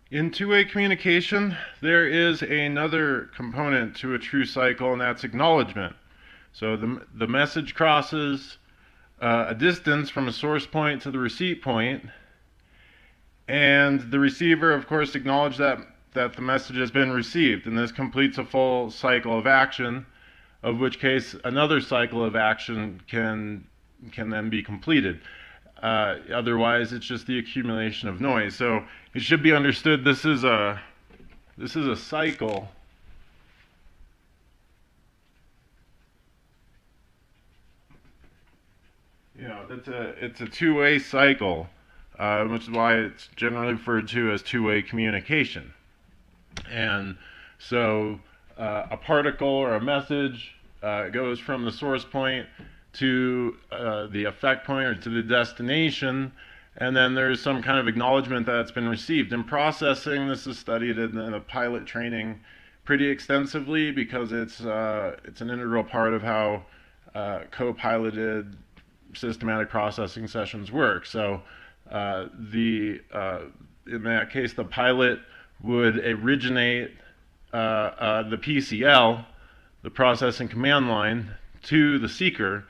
In two-way communication, there is another component to a true cycle, and that's acknowledgement. So the message crosses a distance from a source point to the receipt point, and the receiver, of course, acknowledges that the message has been received, and this completes a full cycle of action, of which case another cycle of action can then be completed. Otherwise, it's just the accumulation of noise. So it should be understood this is a cycle. It's a two-way cycle, which is why it's generally referred to as two-way communication. And so a particle or a message goes from the source point to the effect point or to the destination, and then there's some kind of acknowledgement that it's been received. In processing, this is studied in the pilot training pretty extensively because it's an integral part of how co-piloted systematic processing sessions work. So in that case, the pilot would originate the PCL, the processing command line, to the seeker,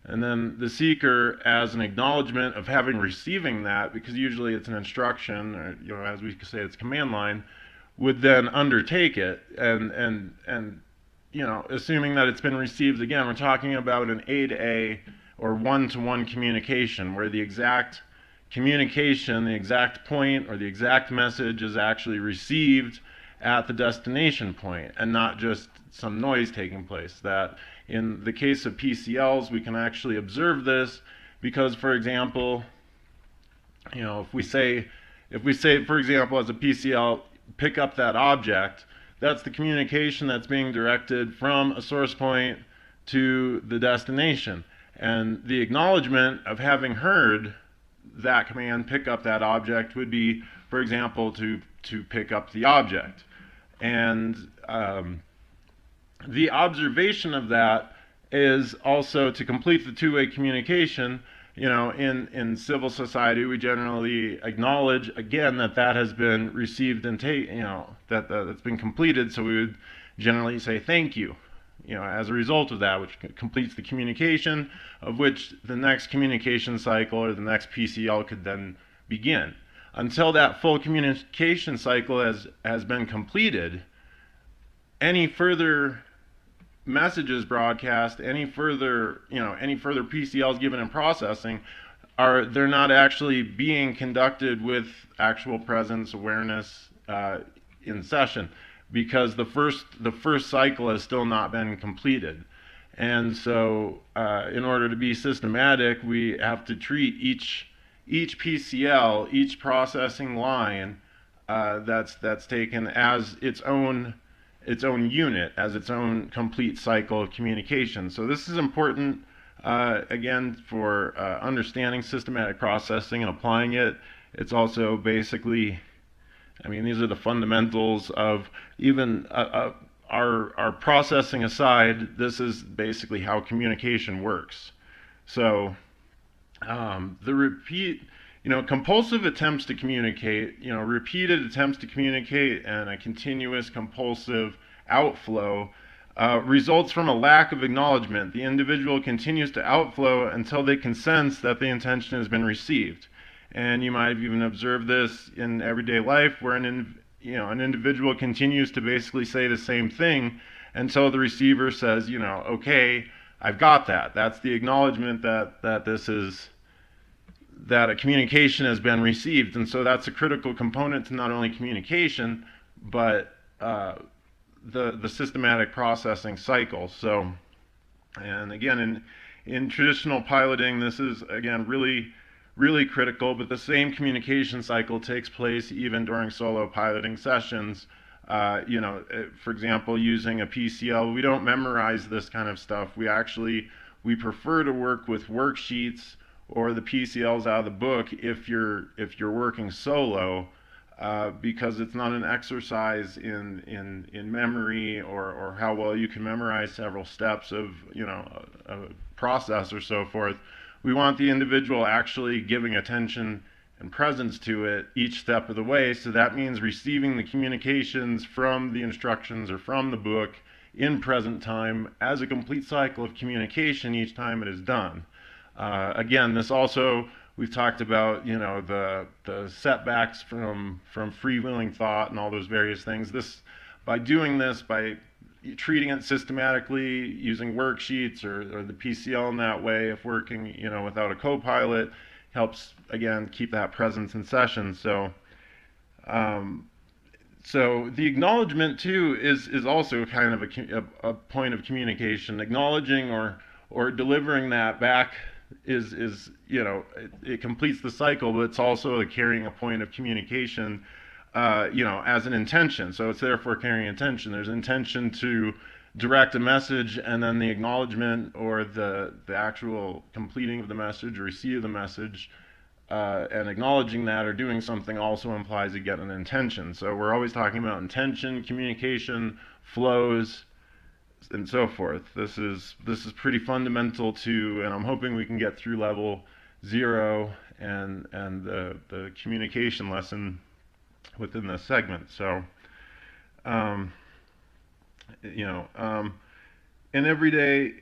and then the seeker, as an acknowledgement of having receiving that, because usually it's an instruction, or as we say, it's command line, would then undertake it, and assuming that it's been received again, we're talking about an A to A or one-to-one communication, where the exact communication, the exact point, or the exact message is actually received at the destination point, and not just some noise taking place. That in the case of PCLs, we can actually observe this because, for example, if we say, for example, as a PCL, pick up that object, that's the communication that's being directed from a source point to the destination. And the acknowledgement of having heard that command, pick up that object, would be, for example, to pick up the object. And the observation of that is also to complete the two-way communication. In civil society, we generally acknowledge again that has been received and that's been completed. So we would generally say thank you, as a result of that, which completes the communication, of which the next communication cycle or the next PCL could then begin. Until that full communication cycle has been completed, any further messages broadcast, any further PCLs given in processing, they're not actually being conducted with actual presence awareness in session, because the first cycle has still not been completed. And so in order to be systematic, we have to treat each PCL, each processing line that's taken as its own unit, as its own complete cycle of communication. So this is important, again, for understanding systematic processing and applying it. It's also basically, these are the fundamentals of even our processing aside, this is basically how communication works. So compulsive attempts to communicate, repeated attempts to communicate and a continuous compulsive outflow results from a lack of acknowledgement. The individual continues to outflow until they can sense that the intention has been received. And you might have even observed this in everyday life, where an individual continues to basically say the same thing until the receiver says, okay, I've got that. That's the acknowledgement that a communication has been received. And so that's a critical component to not only communication, but the systematic processing cycle. So, and again, in traditional piloting, this is, again, really, really critical, but the same communication cycle takes place even during solo piloting sessions. For example, using a PCL, we don't memorize this kind of stuff. We prefer to work with worksheets or the PCLs out of the book if you're working solo, because it's not an exercise in memory or how well you can memorize several steps of a process or so forth. We want the individual actually giving attention and presence to it each step of the way. So that means receiving the communications from the instructions or from the book in present time as a complete cycle of communication each time it is done. Again, this also, we've talked about, you know, the setbacks from freewheeling thought and all those various things. By doing this, by treating it systematically, using worksheets or the PCL in that way, if working, you know, without a co-pilot, helps, again, keep that presence in session. So the acknowledgement too is also kind of a point of communication. Acknowledging or delivering that back is you know, it completes the cycle, but it's also carrying a point of communication, you know, as an intention. So it's therefore carrying intention. There's intention to direct a message, and then the acknowledgement or the actual completing of the message or receipt of the message, and acknowledging that or doing something also implies again an intention. So we're always talking about intention, communication, flows, and so forth. This is pretty fundamental to, and I'm hoping we can get through level 0 and the communication lesson within this segment. So, you know, in everyday,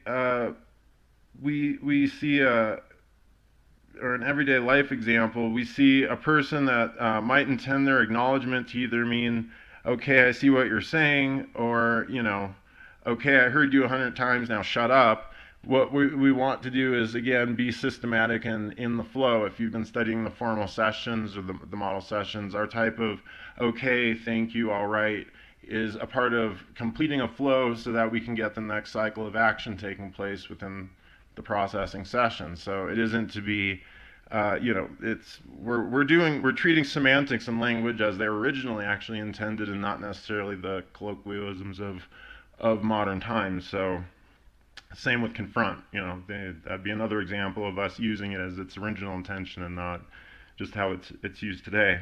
we see or an everyday life example, we see a person that might intend their acknowledgement to either mean, okay, I see what you're saying, or, you know, okay, I heard you 100 times, now shut up. What we want to do is, again, be systematic and in the flow. If you've been studying the formal sessions or the model sessions, our type of okay, thank you, all right, is a part of completing a flow so that we can get the next cycle of action taking place within the processing session. So it isn't to be, you know, we're treating semantics and language as they were originally actually intended, and not necessarily the colloquialisms of modern times. So same with confront, you know, that'd be another example of us using it as its original intention and not just how it's used today.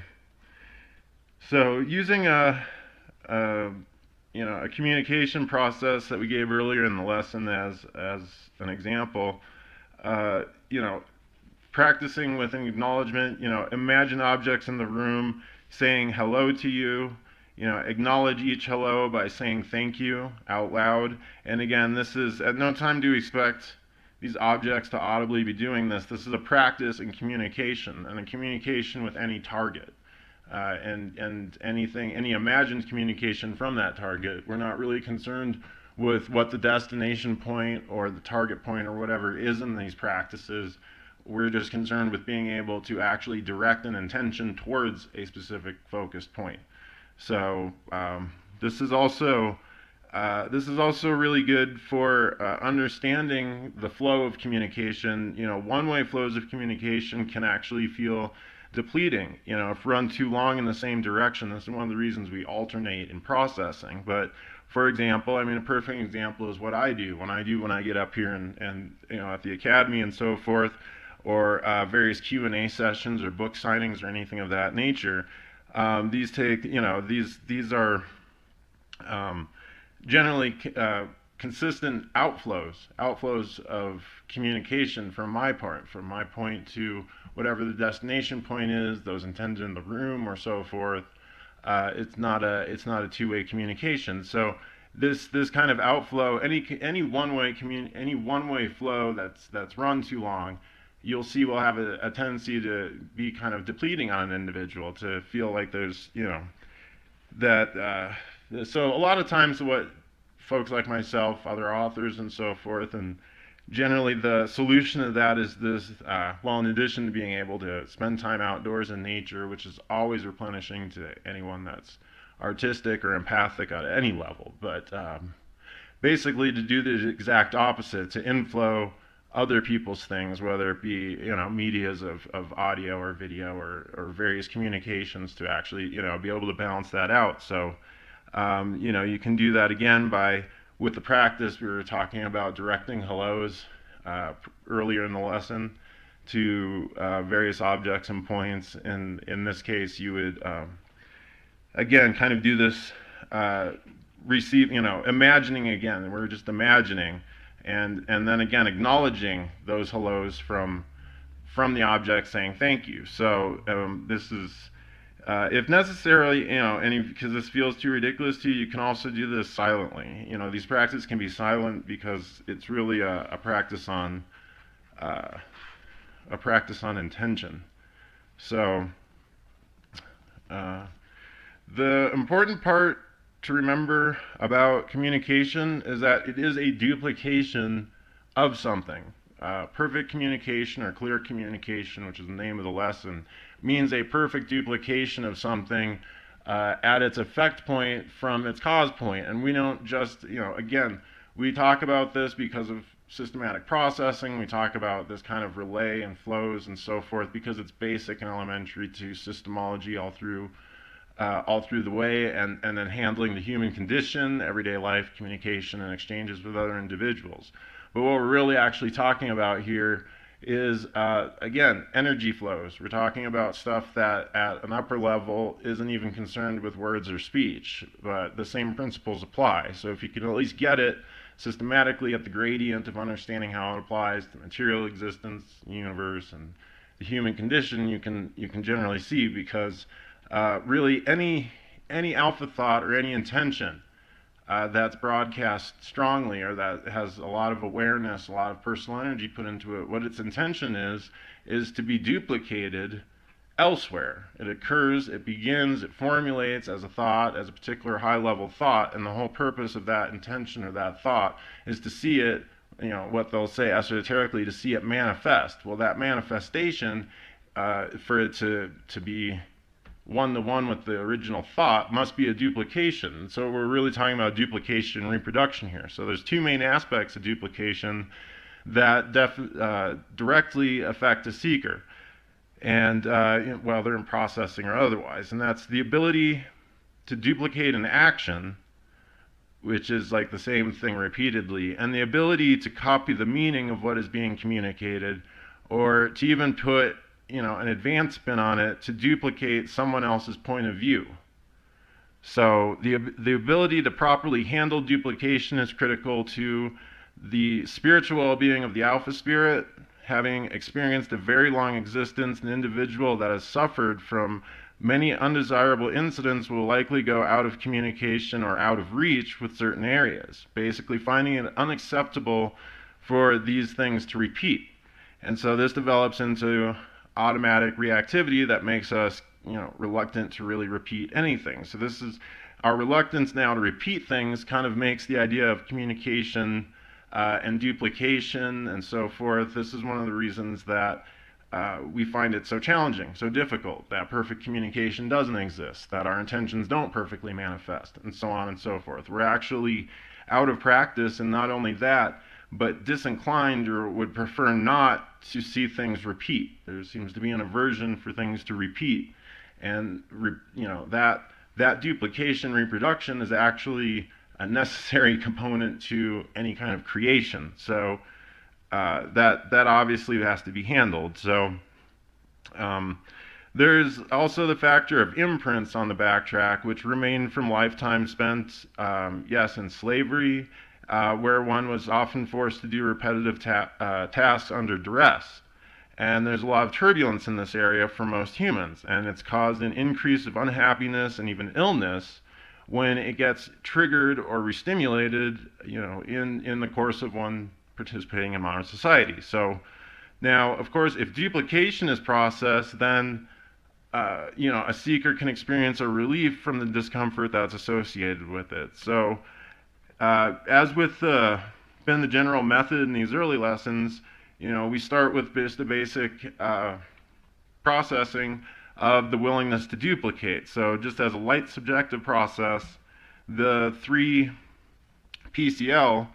So using you know, a communication process that we gave earlier in the lesson as an example, you know, practicing with an acknowledgement, you know, imagine objects in the room saying hello to you, you know, acknowledge each hello by saying thank you out loud. And again, this is, at no time do we expect these objects to audibly be doing this. This is a practice in communication, and a communication with any target. And any imagined communication from that target. We're not really concerned with what the destination point or the target point or whatever is in these practices. We're just concerned with being able to actually direct an intention towards a specific focused point. So this is also really good for understanding the flow of communication. You know, one-way flows of communication can actually feel depleting, you know, if run too long in the same direction. This is one of the reasons we alternate in processing. But for example, I mean, a perfect example is what I do when I get up here and you know, at the academy and so forth, or various Q&A sessions or book signings or anything of that nature. These take, you know, these are generally consistent outflows of communication from my point to whatever the destination point is, those intended in the room or so forth. It's not a two-way communication. So this kind of outflow, any one-way flow that's run too long, you'll see will have a tendency to be kind of depleting on an individual, to feel like there's, you know, that so a lot of times what folks like myself, other authors and so forth, and generally the solution to that is this, well, in addition to being able to spend time outdoors in nature, which is always replenishing to anyone that's artistic or empathic at any level, but basically to do the exact opposite, to inflow other people's things, whether it be, you know, medias of audio or video or various communications, to actually, you know, be able to balance that out. So you know, you can do that again with the practice we were talking about, directing hellos earlier in the lesson to various objects and points. And in this case, you would again kind of do this you know, imagining again. We're just imagining, and then again acknowledging those hellos from from the object saying thank you. So this is, if necessarily, because this feels too ridiculous to you, you can also do this silently. These practices can be silent because it's really a practice on intention. So the important part to remember about communication is that it is a duplication of something. Perfect communication, or clear communication, which is the name of the lesson, means a perfect duplication of something at its effect point from its cause point. And we don't just, again, we talk about this because of systematic processing. We talk about this kind of relay and flows and so forth because it's basic and elementary to systemology all through the way, and then handling the human condition, everyday life, communication, and exchanges with other individuals. But what we're really actually talking about here is, again, energy flows. We're talking about stuff that at an upper level isn't even concerned with words or speech, but the same principles apply. So if you can at least get it systematically at the gradient of understanding how it applies to material existence, the universe, and the human condition, you can generally see, because really any alpha thought or any intention that's broadcast strongly, or that has a lot of awareness, a lot of personal energy put into it, what its intention is to be duplicated elsewhere. It occurs, it begins, it formulates as a thought, as a particular high-level thought, and the whole purpose of that intention or that thought is to see it, what they'll say esoterically, to see it manifest. Well, that manifestation, for it to be one-to-one with the original thought, must be a duplication. So we're really talking about duplication and reproduction here. So there's two main aspects of duplication that directly affect a seeker, and they're in processing or otherwise, and that's the ability to duplicate an action, which is like the same thing repeatedly, and the ability to copy the meaning of what is being communicated, or to even put an advanced spin on it, to duplicate someone else's point of view. So the ability to properly handle duplication is critical to the spiritual well-being of the alpha spirit. Having experienced a very long existence, an individual that has suffered from many undesirable incidents will likely go out of communication or out of reach with certain areas, basically finding it unacceptable for these things to repeat. And so this develops into automatic reactivity that makes us, reluctant to really repeat anything. So this is our reluctance now to repeat things, kind of makes the idea of communication and duplication and so forth. This is one of the reasons that we find it so challenging, so difficult, that perfect communication doesn't exist, that our intentions don't perfectly manifest, and so on and so forth. We're actually out of practice, and not only that, but disinclined, or would prefer not to see things repeat. There seems to be an aversion for things to repeat, and that duplication reproduction is actually a necessary component to any kind of creation. So that obviously has to be handled. So there's also the factor of imprints on the backtrack, which remain from lifetime spent, in slavery, where one was often forced to do repetitive tasks under duress. And there's a lot of turbulence in this area for most humans, and it's caused an increase of unhappiness and even illness when it gets triggered or restimulated, in the course of one participating in modern society. So now, of course, if duplication is processed, then a seeker can experience a relief from the discomfort that's associated with it. So as with been the general method in these early lessons, we start with just the basic processing of the willingness to duplicate. So just as a light subjective process, the 3 PCL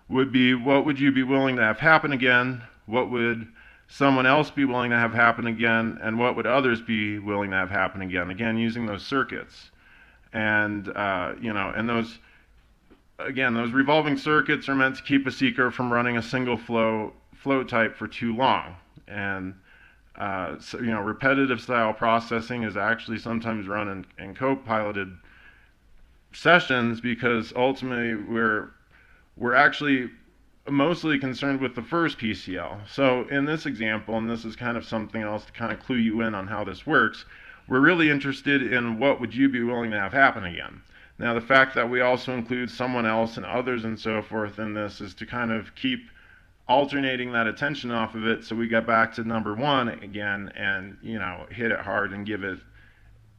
would be, what would you be willing to have happen again? What would someone else be willing to have happen again? And what would others be willing to have happen again? Again, using those circuits. And, and those revolving circuits are meant to keep a seeker from running a single flow type for too long. And repetitive style processing is actually sometimes run in co-piloted sessions, because ultimately we're actually mostly concerned with the first PCL. So in this example, and this is kind of something else to kind of clue you in on how this works, we're really interested in what would you be willing to have happen again. Now, the fact that we also include someone else and others and so forth in this is to kind of keep alternating that attention off of it, so we get back to number one again and, you know, hit it hard and give it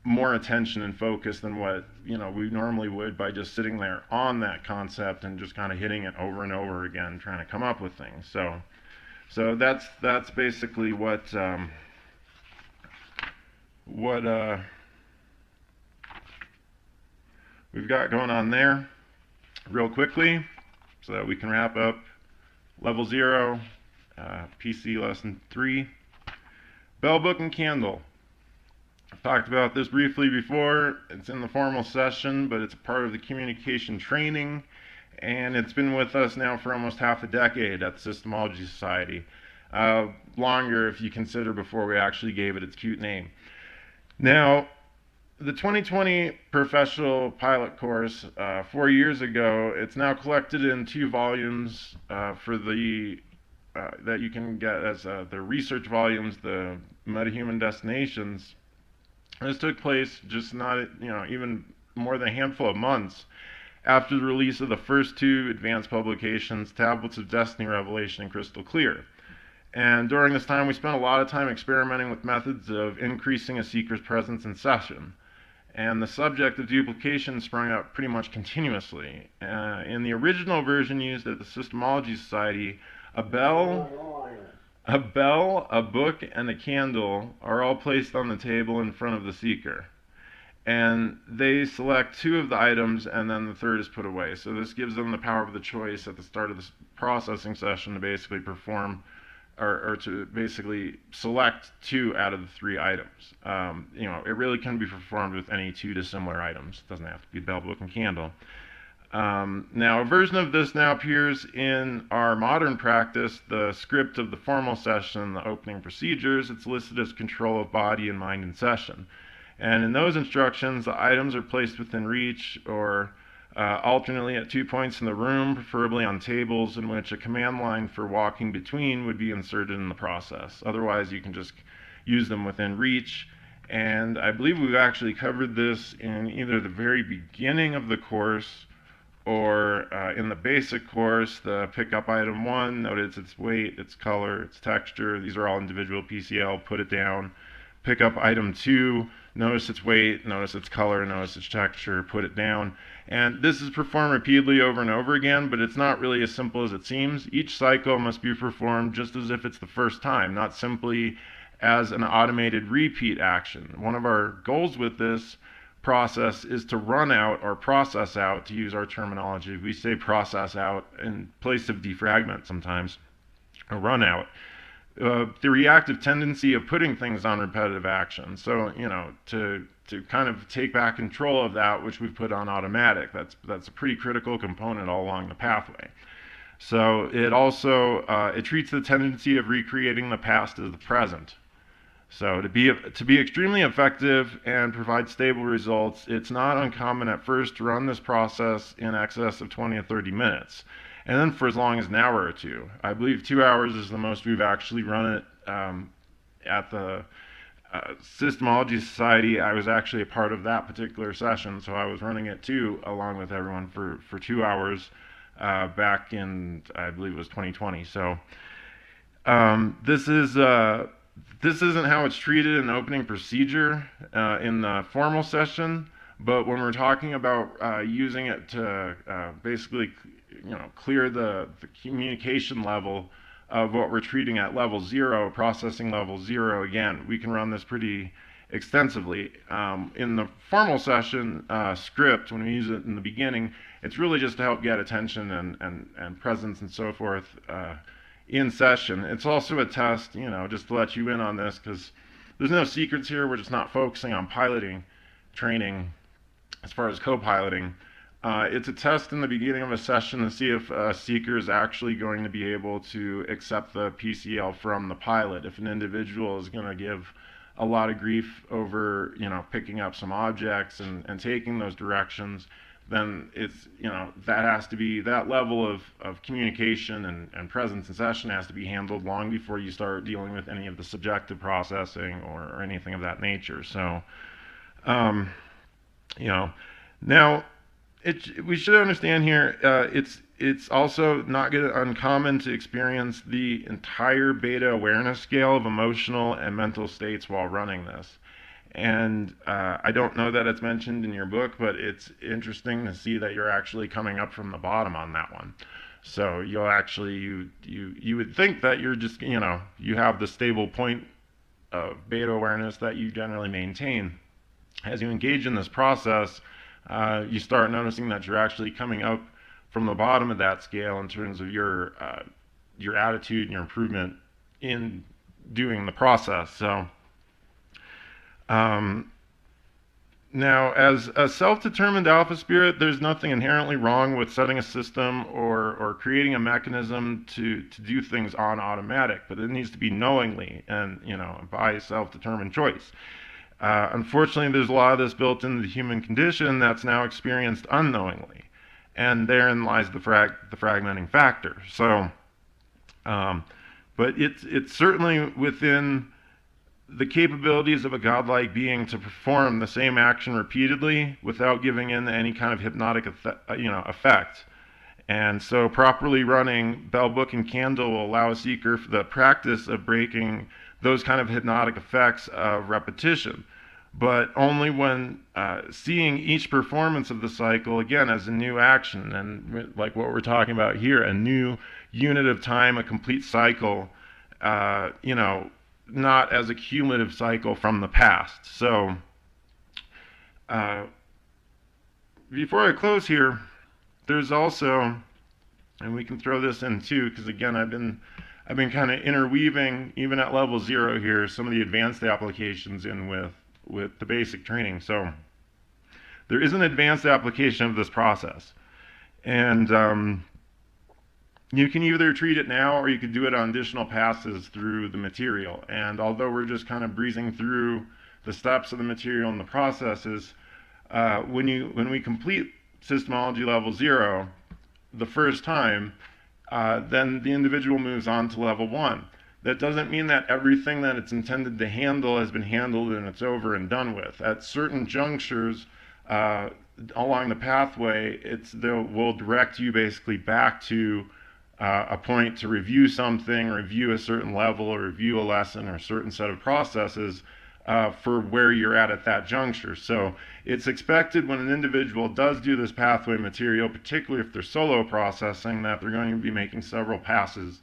more attention and focus than what, you know, we normally would by just sitting there on that concept and just kind of hitting it over and over again, trying to come up with things. So that's basically what we've got going on there, real quickly, so that we can wrap up level 0, PC lesson 3, bell, book, and candle. I've talked about this briefly before. It's in the formal session, but it's a part of the communication training, and it's been with us now for almost half a decade at the Systemology Society. Longer if you consider before we actually gave it its cute name. Now, the 2020 professional pilot course, 4 years ago, it's now collected in 2 volumes for the that you can get as the research volumes, the metahuman destinations. This took place just not, you know, even more than a handful of months after the release of the first 2 advanced publications, Tablets of Destiny, Revelation, and Crystal Clear. And during this time, we spent a lot of time experimenting with methods of increasing a seeker's presence in session. And the subject of duplication sprung up pretty much continuously. In the original version used at the Systemology Society, a bell, a book, and a candle are all placed on the table in front of the seeker. And they select 2 of the items, and then the third is put away. So this gives them the power of the choice at the start of the processing session to basically perform, or to basically select 2 out of the 3 items. You know, it really can be performed with any 2 dissimilar items. It doesn't have to be bell, book, and candle. Now, a version of this now appears in our modern practice, the script of the formal session, the opening procedures. It's listed as control of body and mind in session. And in those instructions, the items are placed within reach or alternately at 2 points in the room, preferably on tables, in which a command line for walking between would be inserted in the process. Otherwise, you can just use them within reach. And I believe we've actually covered this in either the very beginning of the course or in the basic course. The pick up item 1, notice its weight, its color, its texture. These are all individual PCL, put it down. Pick up item 2, notice its weight, notice its color, notice its texture, put it down. And this is performed repeatedly over and over again, but it's not really as simple as it seems. Each cycle must be performed just as if it's the first time, not simply as an automated repeat action. One of our goals with this process is to run out or process out, to use our terminology. We say process out in place of defragment sometimes, or run out. The reactive tendency of putting things on repetitive action. So, you know, to kind of take back control of that, which we've put on automatic. That's a pretty critical component all along the pathway. So it also it treats the tendency of recreating the past as the present. So to be extremely effective and provide stable results, it's not uncommon at first to run this process in excess of 20 or 30 minutes. And then for as long as an hour or 2. I believe 2 hours is the most we've actually run it at the Systemology Society. I was actually a part of that particular session, so I was running it too, along with everyone for 2 hours back in, I believe it was 2020. So this isn't how it's treated in the opening procedure in the formal session, but when we're talking about using it to basically, you know, clear the communication level of what we're treating at level 0, processing level 0, again, we can run this pretty extensively. In the formal session script, when we use it in the beginning, it's really just to help get attention and presence and so forth in session. It's also a test, you know, just to let you in on this, because there's no secrets here. We're just not focusing on piloting training as far as co-piloting. It's a test in the beginning of a session to see if a seeker is actually going to be able to accept the PCL from the pilot. If an individual is going to give a lot of grief over, you know, picking up some objects and taking those directions, then it's, that has to be, that level of communication and presence in session has to be handled long before you start dealing with any of the subjective processing or anything of that nature. So, now we should understand here, it's also not uncommon to experience the entire beta awareness scale of emotional and mental states while running this. And I don't know that it's mentioned in your book, but it's interesting to see that you're actually coming up from the bottom on that one. So you'll actually, you would think that you're just, you have the stable point of beta awareness that you generally maintain. As you engage in this process, you start noticing that you're actually coming up from the bottom of that scale in terms of your attitude and your improvement in doing the process. So now, as a self-determined alpha spirit, there's nothing inherently wrong with setting a system or creating a mechanism to do things on automatic, but it needs to be knowingly and by self-determined choice. Unfortunately, there's a lot of this built into the human condition that's now experienced unknowingly, and therein lies the fragmenting factor. So, but it's certainly within the capabilities of a godlike being to perform the same action repeatedly without giving in to any kind of hypnotic effect. And so properly running bell, book, and candle will allow a seeker the practice of breaking those kind of hypnotic effects of repetition, but only when seeing each performance of the cycle, again, as a new action, and like what we're talking about here, a new unit of time, a complete cycle, not as a cumulative cycle from the past. So before I close here, there's also, and we can throw this in too, because again, I've been kind of interweaving, even at level 0 here, some of the advanced applications in with the basic training. So there is an advanced application of this process, and you can either treat it now or you could do it on additional passes through the material. And although we're just kind of breezing through the steps of the material and the processes, when we complete Systemology level 0 the first time, then the individual moves on to level 1. That doesn't mean that everything that it's intended to handle has been handled and it's over and done with. At certain junctures along the pathway, will direct you basically back to a point to review something, review a certain level, or review a lesson or a certain set of processes for where you're at that juncture. So it's expected when an individual does do this pathway material, particularly if they're solo processing, that they're going to be making several passes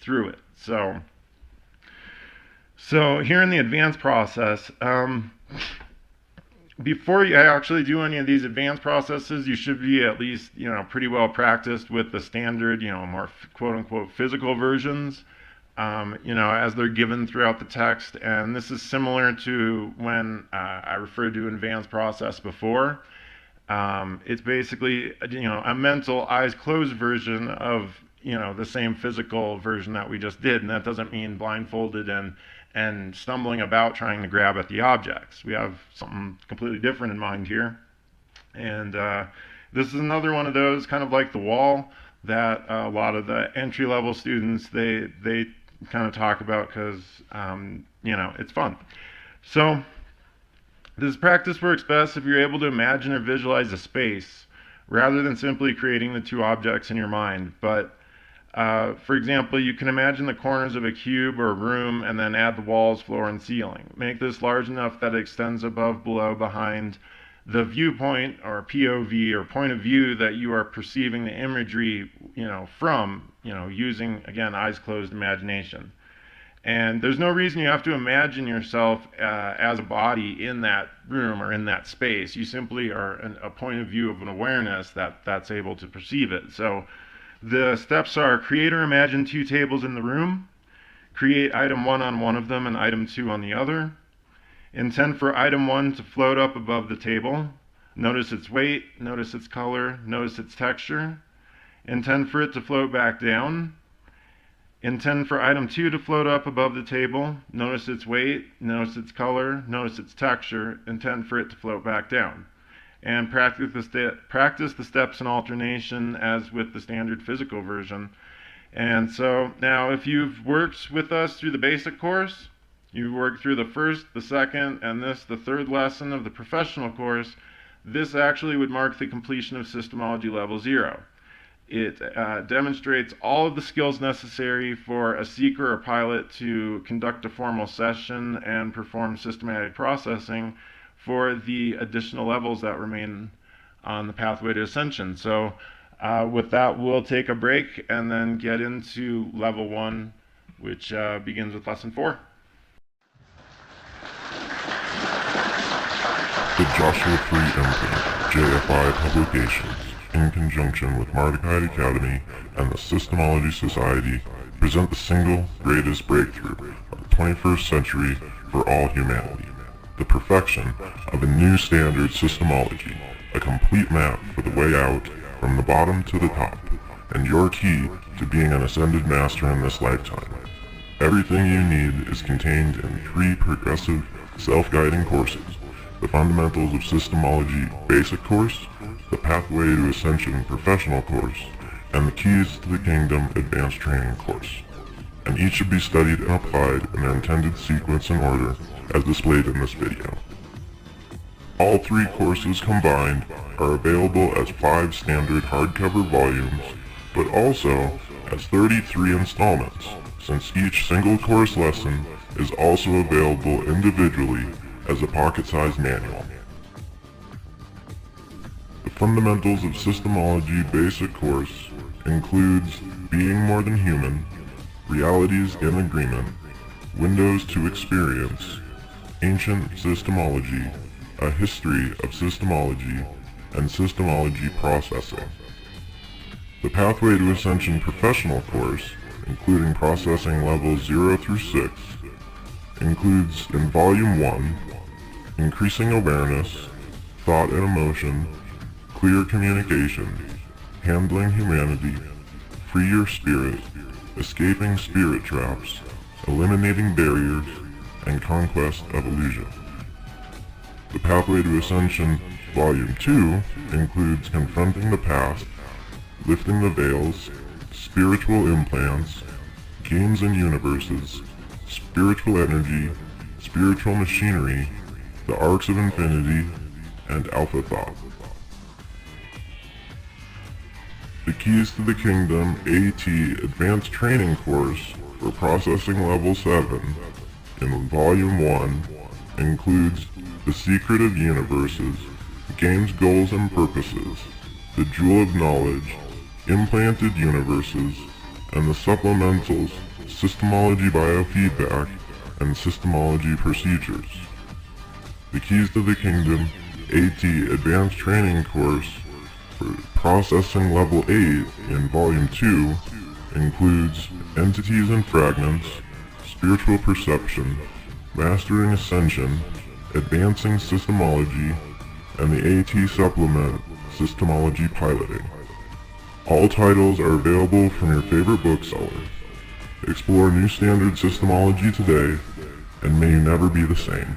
through it. So here in the advanced process, before you actually do any of these advanced processes, you should be at least, pretty well practiced with the standard, more quote-unquote physical versions, as they're given throughout the text. And this is similar to when I referred to advanced process before. It's basically, a mental eyes closed version of, the same physical version that we just did. And that doesn't mean blindfolded and stumbling about trying to grab at the objects. We have something completely different in mind here. And this is another one of those, kind of like the wall, that a lot of the entry-level students, they kind of talk about because, it's fun. So this practice works best if you're able to imagine or visualize a space rather than simply creating the two objects in your mind. But for example, you can imagine the corners of a cube or a room and then add the walls, floor, and ceiling. Make this large enough that it extends above, below, behind the viewpoint or POV or point of view that you are perceiving the imagery, from, using, again, eyes closed imagination. And there's no reason you have to imagine yourself as a body in that room or in that space. You simply are a point of view of an awareness that's able to perceive it. So the steps are: create or imagine 2 tables in the room, create item 1 on one of them and item 2 on the other. Intend for item 1 to float up above the table. Notice its weight, notice its color, notice its texture. Intend for it to float back down. Intend for item 2 to float up above the table. Notice its weight, notice its color, notice its texture. Intend for it to float back down. and practice the steps in alternation as with the standard physical version. And so now if you've worked with us through the basic course, you worked through the first, the second, and the third lesson of the professional course, this actually would mark the completion of Systemology Level 0. It demonstrates all of the skills necessary for a seeker or pilot to conduct a formal session and perform systematic processing for the additional levels that remain on the pathway to ascension. So with that, we'll take a break and then get into Level 1, which begins with Lesson 4. The Joshua Tree Imprint, JFI Publications, in conjunction with Mardukite Academy and the Systemology Society, present the single greatest breakthrough of the 21st century for all humanity, the perfection of a new standard systemology, a complete map for the way out from the bottom to the top, and your key to being an ascended master in this lifetime. Everything you need is contained in 3 progressive, self-guiding courses: the Fundamentals of Systemology Basic Course, the Pathway to Ascension Professional Course, and the Keys to the Kingdom Advanced Training Course. And each should be studied and applied in their intended sequence and order as displayed in this video. All 3 courses combined are available as 5 standard hardcover volumes, but also as 33 installments, since each single course lesson is also available individually as a pocket-sized manual. The Fundamentals of Systemology Basic Course includes Being More Than Human, Realities in Agreement, Windows to Experience, Ancient Systemology, A History of Systemology, and Systemology Processing. The Pathway to Ascension Professional Course, including processing levels 0 through 6, includes in Volume 1, Increasing Awareness, Thought and Emotion, Clear Communication, Handling Humanity, Free Your Spirit, Escaping Spirit Traps, Eliminating Barriers, and Conquest of Illusion. The Pathway to Ascension Volume 2 includes Confronting the Past, Lifting the Veils, Spiritual Implants, Games and Universes, Spiritual Energy, Spiritual Machinery, The Arcs of Infinity, and Alpha Thought. The Keys to the Kingdom AT Advanced Training Course for Processing Level 7 in Volume 1 includes The Secret of Universes, Games, Goals, and Purposes, The Jewel of Knowledge, Implanted Universes, and the supplementals Systemology Biofeedback and Systemology Procedures. The Keys to the Kingdom AT Advanced Training Course for Processing Level 8 in Volume 2 includes Entities and Fragments, Spiritual Perception, Mastering Ascension, Advancing Systemology, and the AT Supplement Systemology Piloting. All titles are available from your favorite bookseller. Explore new standard systemology today, and may you never be the same.